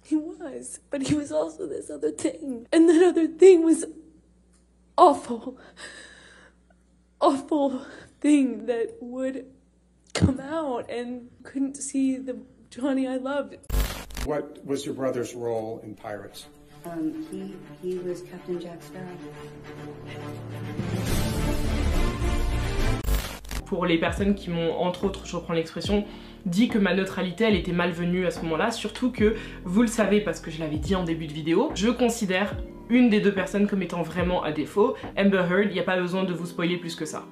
He was, but he was also this other thing. And that other thing was awful. Awful thing that would come out and couldn't see the Johnny I loved. What was your brother's role in Pirates? He was Captain Jack Sparrow. Pour les personnes qui m'ont, entre autres, je reprends l'expression, dit que ma neutralité elle était malvenue à ce moment-là, surtout que, vous le savez parce que je l'avais dit en début de vidéo, je considère une des deux personnes comme étant vraiment à défaut, Amber Heard, il n'y a pas besoin de vous spoiler plus que ça.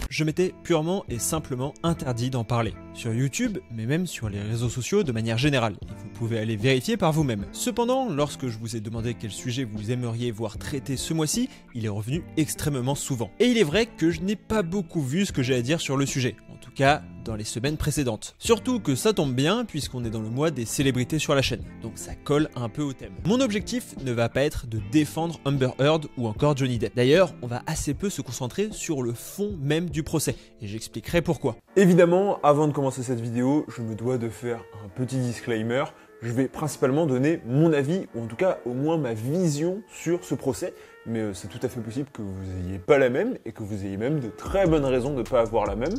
Je m'étais purement et simplement interdit d'en parler. Sur YouTube, mais même sur les réseaux sociaux de manière générale. Et vous pouvez aller vérifier par vous-même. Cependant, lorsque je vous ai demandé quel sujet vous aimeriez voir traiter ce mois-ci, il est revenu extrêmement souvent. Et il est vrai que je n'ai pas beaucoup vu ce que j'ai à dire sur le sujet. En tout cas, dans les semaines précédentes. Surtout que ça tombe bien puisqu'on est dans le mois des célébrités sur la chaîne. Donc ça colle un peu au thème. Mon objectif ne va pas être de défendre Amber Heard ou encore Johnny Depp. D'ailleurs, on va assez peu se concentrer sur le fond même du procès. Et j'expliquerai pourquoi. Évidemment, avant de commencer cette vidéo, je me dois de faire un petit disclaimer. Je vais principalement donner mon avis, ou en tout cas au moins ma vision sur ce procès. Mais c'est tout à fait possible que vous n'ayez pas la même, et que vous ayez même de très bonnes raisons de ne pas avoir la même.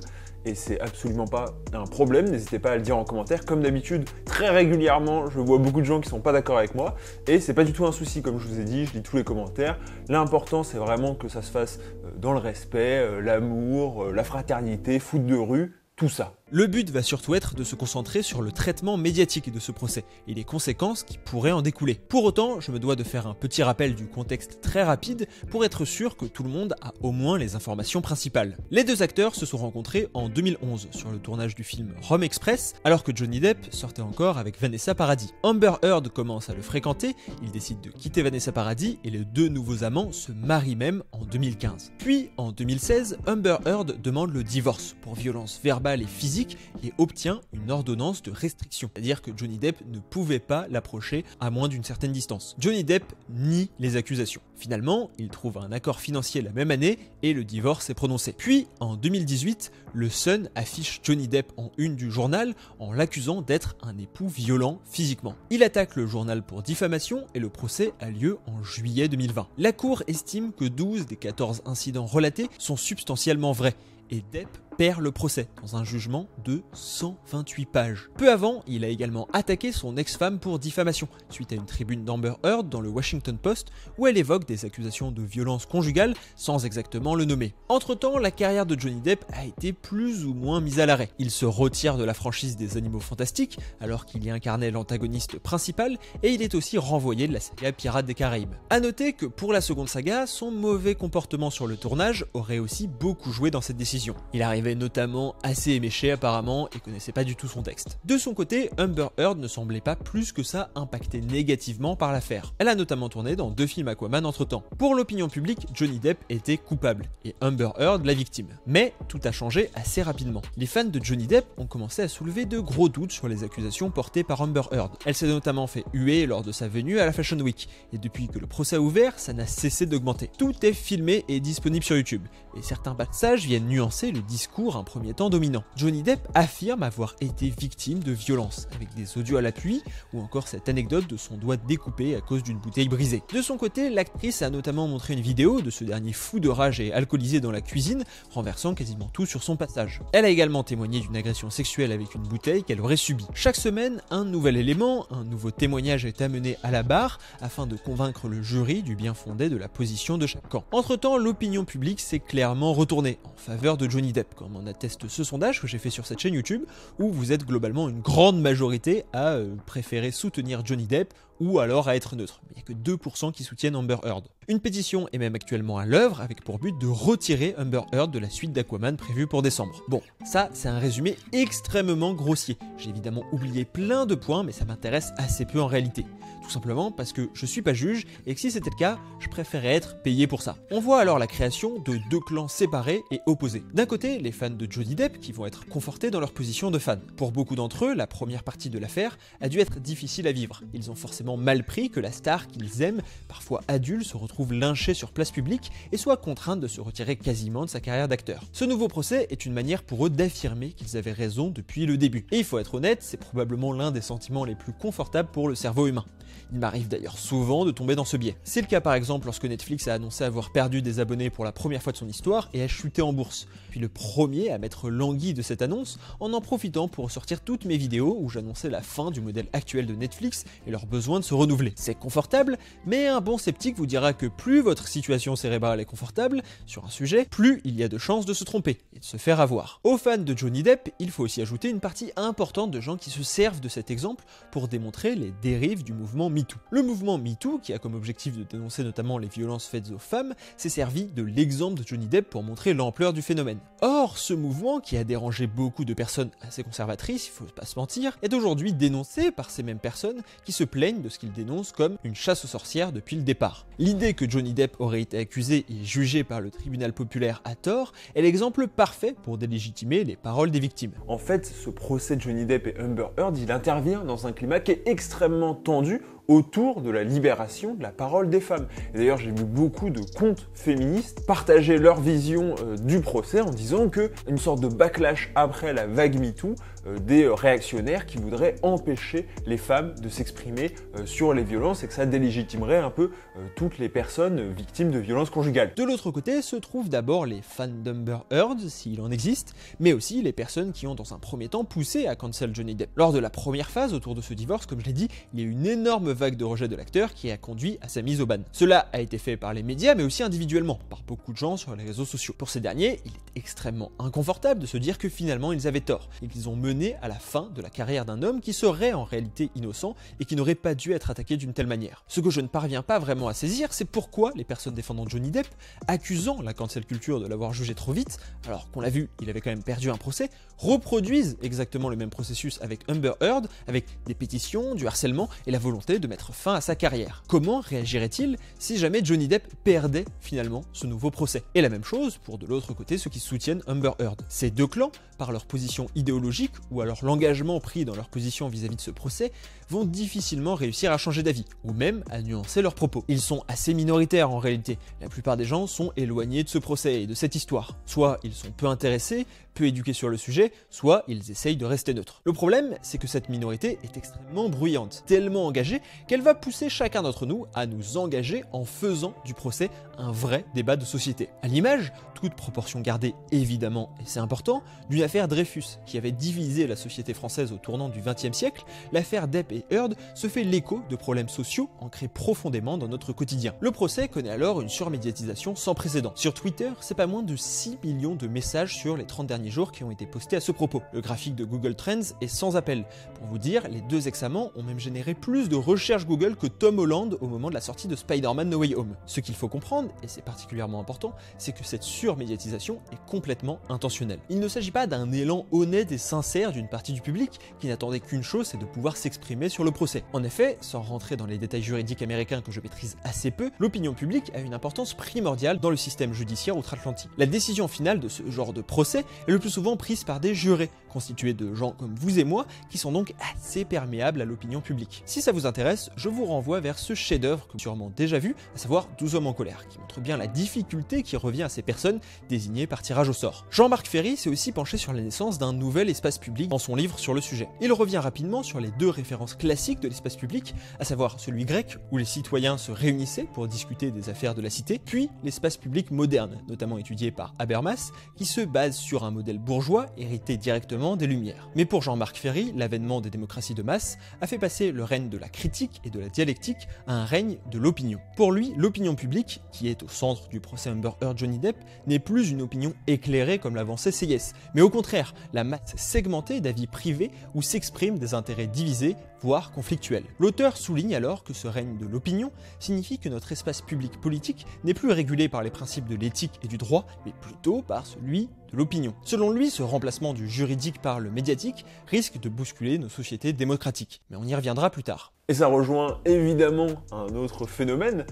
Et c'est absolument pas un problème, n'hésitez pas à le dire en commentaire. Comme d'habitude, très régulièrement, je vois beaucoup de gens qui sont pas d'accord avec moi. Et c'est pas du tout un souci, comme je vous ai dit, je lis tous les commentaires. L'important, c'est vraiment que ça se fasse dans le respect, l'amour, la fraternité, foot de rue, tout ça. Le but va surtout être de se concentrer sur le traitement médiatique de ce procès et les conséquences qui pourraient en découler. Pour autant, je me dois de faire un petit rappel du contexte très rapide pour être sûr que tout le monde a au moins les informations principales. Les deux acteurs se sont rencontrés en 2011 sur le tournage du film Rome Express, alors que Johnny Depp sortait encore avec Vanessa Paradis. Amber Heard commence à le fréquenter, il décide de quitter Vanessa Paradis et les deux nouveaux amants se marient même en 2015. Puis, en 2016, Amber Heard demande le divorce pour violence verbale et physique et obtient une ordonnance de restriction, c'est-à-dire que Johnny Depp ne pouvait pas l'approcher à moins d'une certaine distance. Johnny Depp nie les accusations. Finalement, il trouve un accord financier la même année et le divorce est prononcé. Puis, en 2018, le Sun affiche Johnny Depp en une du journal en l'accusant d'être un époux violent physiquement. Il attaque le journal pour diffamation et le procès a lieu en juillet 2020. La cour estime que 12 des 14 incidents relatés sont substantiellement vrais et Depp perd le procès dans un jugement de 128 pages. Peu avant, il a également attaqué son ex-femme pour diffamation, suite à une tribune d'Amber Heard dans le Washington Post où elle évoque des accusations de violence conjugale sans exactement le nommer. Entre-temps, la carrière de Johnny Depp a été plus ou moins mise à l'arrêt. Il se retire de la franchise des Animaux Fantastiques alors qu'il y incarnait l'antagoniste principal et il est aussi renvoyé de la saga Pirates des Caraïbes. A noter que pour la seconde saga, son mauvais comportement sur le tournage aurait aussi beaucoup joué dans cette décision. Il arrive notamment assez éméché apparemment et connaissait pas du tout son texte. De son côté, Amber Heard ne semblait pas plus que ça impacté négativement par l'affaire. Elle a notamment tourné dans 2 films Aquaman entre temps. Pour l'opinion publique, Johnny Depp était coupable et Amber Heard la victime. Mais tout a changé assez rapidement. Les fans de Johnny Depp ont commencé à soulever de gros doutes sur les accusations portées par Amber Heard. Elle s'est notamment fait huer lors de sa venue à la Fashion Week et depuis que le procès a ouvert, ça n'a cessé d'augmenter. Tout est filmé et disponible sur YouTube et certains passages viennent nuancer le discours un premier temps dominant. Johnny Depp affirme avoir été victime de violence, avec des audios à l'appui, ou encore cette anecdote de son doigt découpé à cause d'une bouteille brisée. De son côté, l'actrice a notamment montré une vidéo de ce dernier fou de rage et alcoolisé dans la cuisine, renversant quasiment tout sur son passage. Elle a également témoigné d'une agression sexuelle avec une bouteille qu'elle aurait subie. Chaque semaine, un nouvel élément, un nouveau témoignage est amené à la barre, afin de convaincre le jury du bien fondé de la position de chaque camp. Entre-temps, l'opinion publique s'est clairement retournée en faveur de Johnny Depp, comme on atteste ce sondage que j'ai fait sur cette chaîne YouTube, où vous êtes globalement une grande majorité à préférer soutenir Johnny Depp ou alors à être neutre. Il n'y a que 2% qui soutiennent Amber Heard. Une pétition est même actuellement à l'œuvre avec pour but de retirer Amber Heard de la suite d'Aquaman prévue pour décembre. Bon, ça c'est un résumé extrêmement grossier. J'ai évidemment oublié plein de points mais ça m'intéresse assez peu en réalité. Tout simplement parce que je suis pas juge et que si c'était le cas, je préférais être payé pour ça. On voit alors la création de deux clans séparés et opposés. D'un côté, les fans de Johnny Depp qui vont être confortés dans leur position de fans. Pour beaucoup d'entre eux, la première partie de l'affaire a dû être difficile à vivre. Ils ont forcément forcément mal pris que la star qu'ils aiment, parfois adulte, se retrouve lynchée sur place publique et soit contrainte de se retirer quasiment de sa carrière d'acteur. Ce nouveau procès est une manière pour eux d'affirmer qu'ils avaient raison depuis le début. Et il faut être honnête, c'est probablement l'un des sentiments les plus confortables pour le cerveau humain. Il m'arrive d'ailleurs souvent de tomber dans ce biais. C'est le cas par exemple lorsque Netflix a annoncé avoir perdu des abonnés pour la première fois de son histoire et a chuté en bourse. Puis le premier à m'être langui de cette annonce en profitant pour sortir toutes mes vidéos où j'annonçais la fin du modèle actuel de Netflix et leur besoin de se renouveler. C'est confortable, mais un bon sceptique vous dira que plus votre situation cérébrale est confortable sur un sujet, plus il y a de chances de se tromper et de se faire avoir. Aux fans de Johnny Depp, il faut aussi ajouter une partie importante de gens qui se servent de cet exemple pour démontrer les dérives du mouvement MeToo. Le mouvement MeToo, qui a comme objectif de dénoncer notamment les violences faites aux femmes, s'est servi de l'exemple de Johnny Depp pour montrer l'ampleur du phénomène. Or, ce mouvement, qui a dérangé beaucoup de personnes assez conservatrices, il faut pas se mentir, est aujourd'hui dénoncé par ces mêmes personnes qui se plaignent de ce qu'ils dénoncent comme une chasse aux sorcières depuis le départ. L'idée que Johnny Depp aurait été accusé et jugé par le tribunal populaire à tort est l'exemple parfait pour délégitimer les paroles des victimes. En fait, ce procès de Johnny Depp et Amber Heard, il intervient dans un climat qui est extrêmement tendu autour de la libération de la parole des femmes. Et d'ailleurs, j'ai vu beaucoup de comptes féministes partager leur vision du procès en disant que une sorte de backlash après la vague MeToo, des réactionnaires qui voudraient empêcher les femmes de s'exprimer sur les violences et que ça délégitimerait un peu toutes les personnes victimes de violences conjugales. De l'autre côté se trouvent d'abord les fans d'Amber Heard, s'il en existe, mais aussi les personnes qui ont dans un premier temps poussé à cancel Johnny Depp. Lors de la première phase autour de ce divorce, comme je l'ai dit, il y a eu une énorme vague de rejet de l'acteur qui a conduit à sa mise au ban. Cela a été fait par les médias mais aussi individuellement, par beaucoup de gens sur les réseaux sociaux. Pour ces derniers, il est extrêmement inconfortable de se dire que finalement ils avaient tort et qu'ils ont mené à la fin de la carrière d'un homme qui serait en réalité innocent et qui n'aurait pas dû être attaqué d'une telle manière. Ce que je ne parviens pas vraiment à saisir, c'est pourquoi les personnes défendant Johnny Depp, accusant la cancel culture de l'avoir jugé trop vite, alors qu'on l'a vu, il avait quand même perdu un procès, reproduisent exactement le même processus avec Amber Heard, avec des pétitions, du harcèlement et la volonté de mettre fin à sa carrière. Comment réagirait-il si jamais Johnny Depp perdait finalement ce nouveau procès? Et la même chose pour de l'autre côté ceux qui soutiennent Amber Heard. Ces deux clans, par leur position idéologique ou alors l'engagement pris dans leur position vis-à-vis de ce procès, vont difficilement réussir à changer d'avis, ou même à nuancer leurs propos. Ils sont assez minoritaires en réalité. La plupart des gens sont éloignés de ce procès et de cette histoire. Soit ils sont peu intéressés, peu éduqués sur le sujet, soit ils essayent de rester neutres. Le problème, c'est que cette minorité est extrêmement bruyante, tellement engagée qu'elle va pousser chacun d'entre nous à nous engager en faisant du procès un vrai débat de société. À l'image, toute proportion gardée évidemment, et c'est important, d'une affaire Dreyfus qui avait divisé la société française au tournant du XXe siècle, l'affaire Depp et Heard se fait l'écho de problèmes sociaux ancrés profondément dans notre quotidien. Le procès connaît alors une surmédiatisation sans précédent. Sur Twitter, c'est pas moins de 6 millions de messages sur les 30 derniers jours qui ont été postés à ce propos. Le graphique de Google Trends est sans appel. Pour vous dire, les deux ex-amants ont même généré plus de recherches Google que Tom Holland au moment de la sortie de Spider-Man No Way Home. Ce qu'il faut comprendre, et c'est particulièrement important, c'est que cette surmédiatisation est complètement intentionnelle. Il ne s'agit pas d'un élan honnête et sincère d'une partie du public qui n'attendait qu'une chose, c'est de pouvoir s'exprimer sur le procès. En effet, sans rentrer dans les détails juridiques américains que je maîtrise assez peu, l'opinion publique a une importance primordiale dans le système judiciaire outre-Atlantique. La décision finale de ce genre de procès est le plus souvent prise par des jurés, constitués de gens comme vous et moi, qui sont donc assez perméables à l'opinion publique. Si ça vous intéresse, je vous renvoie vers ce chef-d'œuvre que vous avez sûrement déjà vu, à savoir 12 hommes en colère, qui montre bien la difficulté qui revient à ces personnes désignées par tirage au sort. Jean-Marc Ferry s'est aussi penché sur la naissance d'un nouvel espace public dans son livre sur le sujet. Il revient rapidement sur les deux références classiques de l'espace public, à savoir celui grec, où les citoyens se réunissaient pour discuter des affaires de la cité, puis l'espace public moderne, notamment étudié par Habermas, qui se base sur un modèle bourgeois hérité directement des Lumières. Mais pour Jean-Marc Ferry, l'avènement des démocraties de masse a fait passer le règne de la critique et de la dialectique à un règne de l'opinion. Pour lui, l'opinion publique, qui est au centre du procès Amber Heard Johnny Depp, n'est plus une opinion éclairée comme l'avançait Seyès, mais au contraire, la masse segmentée d'avis privés où s'expriment des intérêts divisés, voire conflictuels. L'auteur souligne alors que ce règne de l'opinion signifie que notre espace public politique n'est plus régulé par les principes de l'éthique et du droit, mais plutôt par celui de de l'opinion. Selon lui, ce remplacement du juridique par le médiatique risque de bousculer nos sociétés démocratiques. Mais on y reviendra plus tard. Et ça rejoint évidemment un autre phénomène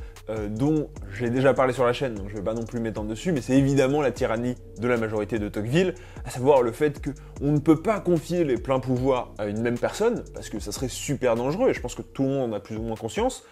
dont j'ai déjà parlé sur la chaîne, donc je ne vais pas non plus m'étendre dessus, mais c'est évidemment la tyrannie de la majorité de Tocqueville, à savoir le fait qu'on ne peut pas confier les pleins pouvoirs à une même personne, parce que ça serait super dangereux, et je pense que tout le monde en a plus ou moins conscience,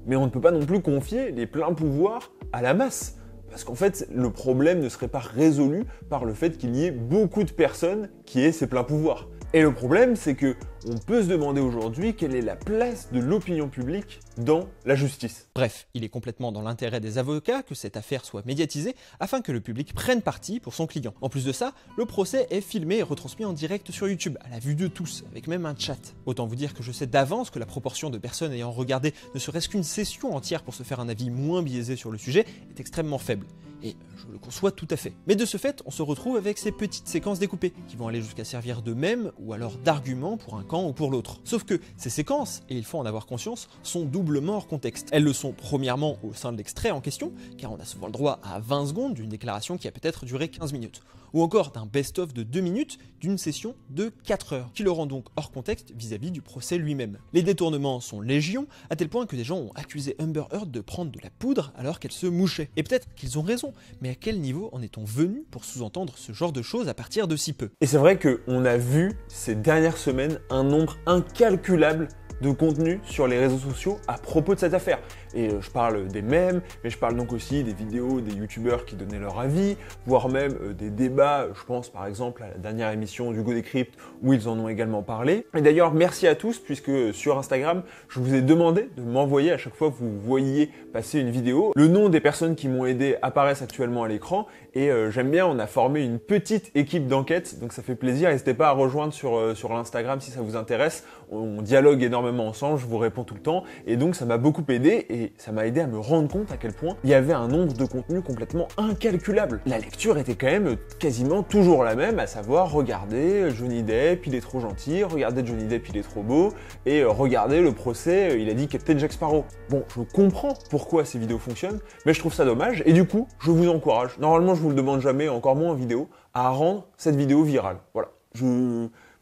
mais on ne peut pas non plus confier les pleins pouvoirs à la masse. Parce qu'en fait, le problème ne serait pas résolu par le fait qu'il y ait beaucoup de personnes qui aient ces pleins pouvoirs. Et le problème, c'est que on peut se demander aujourd'hui quelle est la place de l'opinion publique dans la justice. Bref, il est complètement dans l'intérêt des avocats que cette affaire soit médiatisée afin que le public prenne parti pour son client. En plus de ça, le procès est filmé et retransmis en direct sur YouTube, à la vue de tous, avec même un chat. Autant vous dire que je sais d'avance que la proportion de personnes ayant regardé ne serait-ce qu'une session entière pour se faire un avis moins biaisé sur le sujet est extrêmement faible. Et je le conçois tout à fait. Mais de ce fait, on se retrouve avec ces petites séquences découpées, qui vont aller jusqu'à servir de mème ou alors d'argument pour un camp ou pour l'autre. Sauf que ces séquences, et il faut en avoir conscience, sont doublement hors contexte. Elles le sont premièrement au sein de l'extrait en question, car on a souvent le droit à 20 secondes d'une déclaration qui a peut-être duré 15 minutes. Ou encore d'un best-of de 2 minutes d'une session de 4 heures, qui le rend donc hors contexte vis-à-vis du procès lui-même. Les détournements sont légion, à tel point que des gens ont accusé Amber Heard de prendre de la poudre alors qu'elle se mouchait. Et peut-être qu'ils ont raison, mais à quel niveau en est-on venu pour sous-entendre ce genre de choses à partir de si peu? Et c'est vrai qu'on a vu ces dernières semaines un nombre incalculable de contenu sur les réseaux sociaux à propos de cette affaire. Et je parle des mèmes, mais je parle donc aussi des vidéos des youtubeurs qui donnaient leur avis, voire même des débats, je pense par exemple à la dernière émission d'Hugo Décrypte où ils en ont également parlé. Et d'ailleurs merci à tous puisque sur Instagram je vous ai demandé de m'envoyer à chaque fois que vous voyiez passer une vidéo. Le nom des personnes qui m'ont aidé apparaissent actuellement à l'écran et j'aime bien, on a formé une petite équipe d'enquête, donc ça fait plaisir. N'hésitez pas à rejoindre sur l'Instagram si ça vous intéresse. On dialogue énormément ensemble, je vous réponds tout le temps et donc ça m'a beaucoup aidé et ça m'a aidé à me rendre compte à quel point il y avait un nombre de contenus complètement incalculable. La lecture était quand même quasiment toujours la même, à savoir regardez Johnny Depp, il est trop gentil, regardez Johnny Depp, il est trop beau, et regardez le procès, il a dit Captain Jack Sparrow. Bon, je comprends pourquoi ces vidéos fonctionnent, mais je trouve ça dommage, et du coup, je vous encourage, normalement je vous le demande jamais, encore moins en vidéo, à rendre cette vidéo virale. Voilà.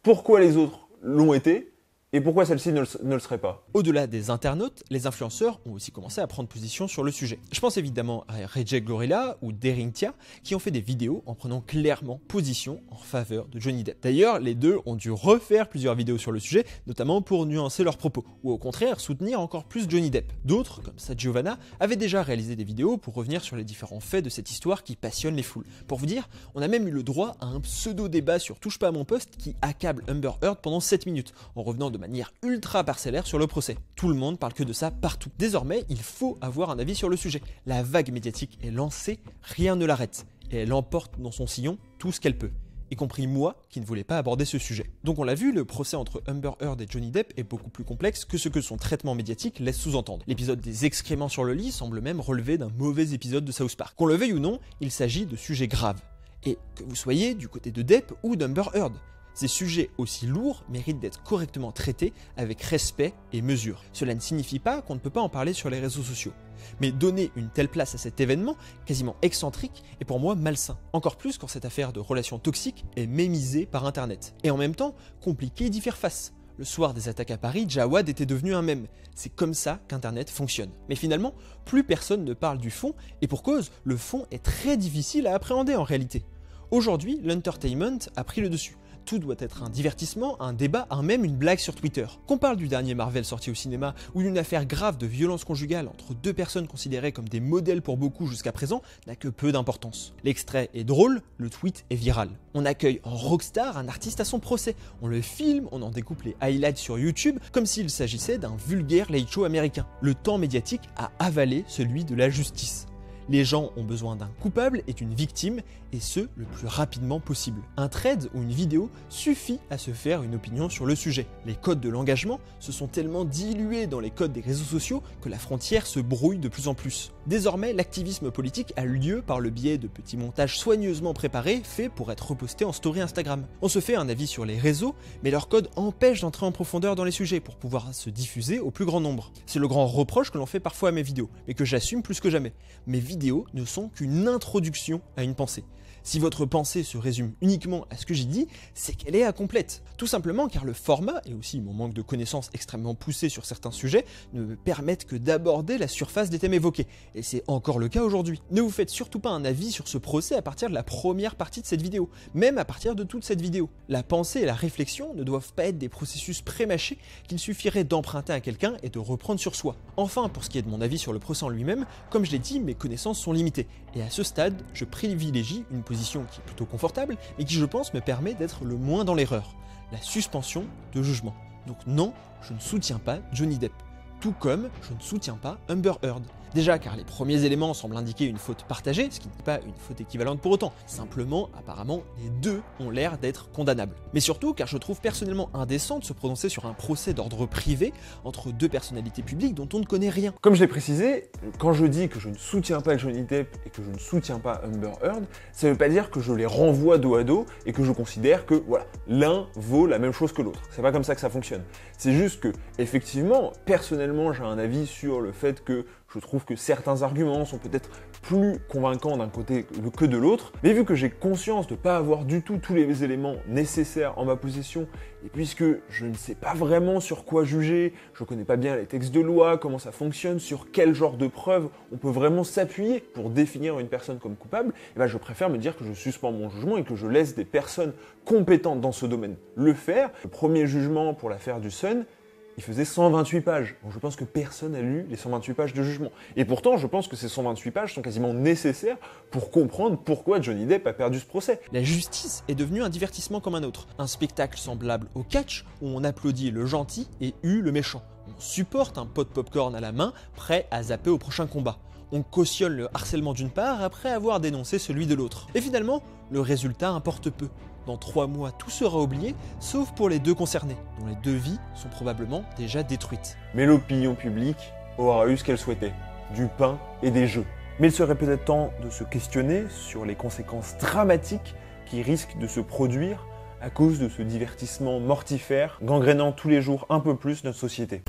Pourquoi les autres l'ont été, et pourquoi celle-ci ne le serait pas? Au-delà des internautes, les influenceurs ont aussi commencé à prendre position sur le sujet. Je pense évidemment à Reject Gorilla ou Deringtia qui ont fait des vidéos en prenant clairement position en faveur de Johnny Depp. D'ailleurs, les deux ont dû refaire plusieurs vidéos sur le sujet, notamment pour nuancer leurs propos, ou au contraire soutenir encore plus Johnny Depp. D'autres, comme Giovanna, avaient déjà réalisé des vidéos pour revenir sur les différents faits de cette histoire qui passionne les foules. Pour vous dire, on a même eu le droit à un pseudo-débat sur Touche pas à mon poste qui accable Amber Heard pendant 7 minutes, en revenant de manière ultra parcellaire sur le procès. Tout le monde parle que de ça partout. Désormais, il faut avoir un avis sur le sujet. La vague médiatique est lancée, rien ne l'arrête. Et elle emporte dans son sillon tout ce qu'elle peut. Y compris moi, qui ne voulais pas aborder ce sujet. Donc on l'a vu, le procès entre Amber Heard et Johnny Depp est beaucoup plus complexe que ce que son traitement médiatique laisse sous-entendre. L'épisode des excréments sur le lit semble même relever d'un mauvais épisode de South Park. Qu'on le veuille ou non, il s'agit de sujets graves. Et que vous soyez du côté de Depp ou d'Amber Heard. Ces sujets aussi lourds méritent d'être correctement traités avec respect et mesure. Cela ne signifie pas qu'on ne peut pas en parler sur les réseaux sociaux. Mais donner une telle place à cet événement, quasiment excentrique, est pour moi malsain. Encore plus quand cette affaire de relations toxiques est mémisée par internet. Et en même temps, compliqué d'y faire face. Le soir des attaques à Paris, Jawad était devenu un mème. C'est comme ça qu'Internet fonctionne. Mais finalement, plus personne ne parle du fond, et pour cause, le fond est très difficile à appréhender en réalité. Aujourd'hui, l'entertainment a pris le dessus. Tout doit être un divertissement, un débat, même une blague sur Twitter. Qu'on parle du dernier Marvel sorti au cinéma ou d'une affaire grave de violence conjugale entre deux personnes considérées comme des modèles pour beaucoup jusqu'à présent n'a que peu d'importance. L'extrait est drôle, le tweet est viral. On accueille en rockstar un artiste à son procès. On le filme, on en découpe les highlights sur YouTube comme s'il s'agissait d'un vulgaire late show américain. Le temps médiatique a avalé celui de la justice. Les gens ont besoin d'un coupable et d'une victime, et ce, le plus rapidement possible. Un thread ou une vidéo suffit à se faire une opinion sur le sujet. Les codes de l'engagement se sont tellement dilués dans les codes des réseaux sociaux que la frontière se brouille de plus en plus. Désormais, l'activisme politique a lieu par le biais de petits montages soigneusement préparés, faits pour être repostés en story Instagram. On se fait un avis sur les réseaux, mais leur code empêche d'entrer en profondeur dans les sujets pour pouvoir se diffuser au plus grand nombre. C'est le grand reproche que l'on fait parfois à mes vidéos, mais que j'assume plus que jamais. Mes vidéos ne sont qu'une introduction à une pensée. Si votre pensée se résume uniquement à ce que j'ai dit, c'est qu'elle est incomplète. Tout simplement car le format, et aussi mon manque de connaissances extrêmement poussées sur certains sujets, ne me permettent que d'aborder la surface des thèmes évoqués. Et c'est encore le cas aujourd'hui. Ne vous faites surtout pas un avis sur ce procès à partir de la première partie de cette vidéo, même à partir de toute cette vidéo. La pensée et la réflexion ne doivent pas être des processus prémâchés qu'il suffirait d'emprunter à quelqu'un et de reprendre sur soi. Enfin, pour ce qui est de mon avis sur le procès en lui-même, comme je l'ai dit, mes connaissances sont limitées. Et à ce stade, je privilégie une position qui est plutôt confortable, mais qui je pense me permet d'être le moins dans l'erreur. La suspension de jugement. Donc non, je ne soutiens pas Johnny Depp. Tout comme je ne soutiens pas Amber Heard. Déjà car les premiers éléments semblent indiquer une faute partagée, ce qui n'est pas une faute équivalente pour autant. Simplement, apparemment, les deux ont l'air d'être condamnables. Mais surtout car je trouve personnellement indécent de se prononcer sur un procès d'ordre privé entre deux personnalités publiques dont on ne connaît rien. Comme je l'ai précisé, quand je dis que je ne soutiens pas Johnny Depp et que je ne soutiens pas Amber Heard, ça ne veut pas dire que je les renvoie dos à dos et que je considère que voilà, l'un vaut la même chose que l'autre. C'est pas comme ça que ça fonctionne. C'est juste que, effectivement, personnellement, j'ai un avis sur le fait que je trouve que certains arguments sont peut-être plus convaincants d'un côté que de l'autre, mais vu que j'ai conscience de ne pas avoir du tout tous les éléments nécessaires en ma possession, et puisque je ne sais pas vraiment sur quoi juger, je ne connais pas bien les textes de loi, comment ça fonctionne, sur quel genre de preuves on peut vraiment s'appuyer pour définir une personne comme coupable, et ben je préfère me dire que je suspends mon jugement et que je laisse des personnes compétentes dans ce domaine le faire. Le premier jugement pour l'affaire du Sun, il faisait 128 pages. Donc je pense que personne n'a lu les 128 pages de jugement. Et pourtant, je pense que ces 128 pages sont quasiment nécessaires pour comprendre pourquoi Johnny Depp a perdu ce procès. La justice est devenue un divertissement comme un autre. Un spectacle semblable au catch où on applaudit le gentil et hue le méchant. On supporte un pot de popcorn à la main, prêt à zapper au prochain combat. On cautionne le harcèlement d'une part après avoir dénoncé celui de l'autre. Et finalement, le résultat importe peu. Dans 3 mois, tout sera oublié, sauf pour les deux concernés, dont les deux vies sont probablement déjà détruites. Mais l'opinion publique aura eu ce qu'elle souhaitait, du pain et des jeux. Mais il serait peut-être temps de se questionner sur les conséquences dramatiques qui risquent de se produire à cause de ce divertissement mortifère, gangrénant tous les jours un peu plus notre société.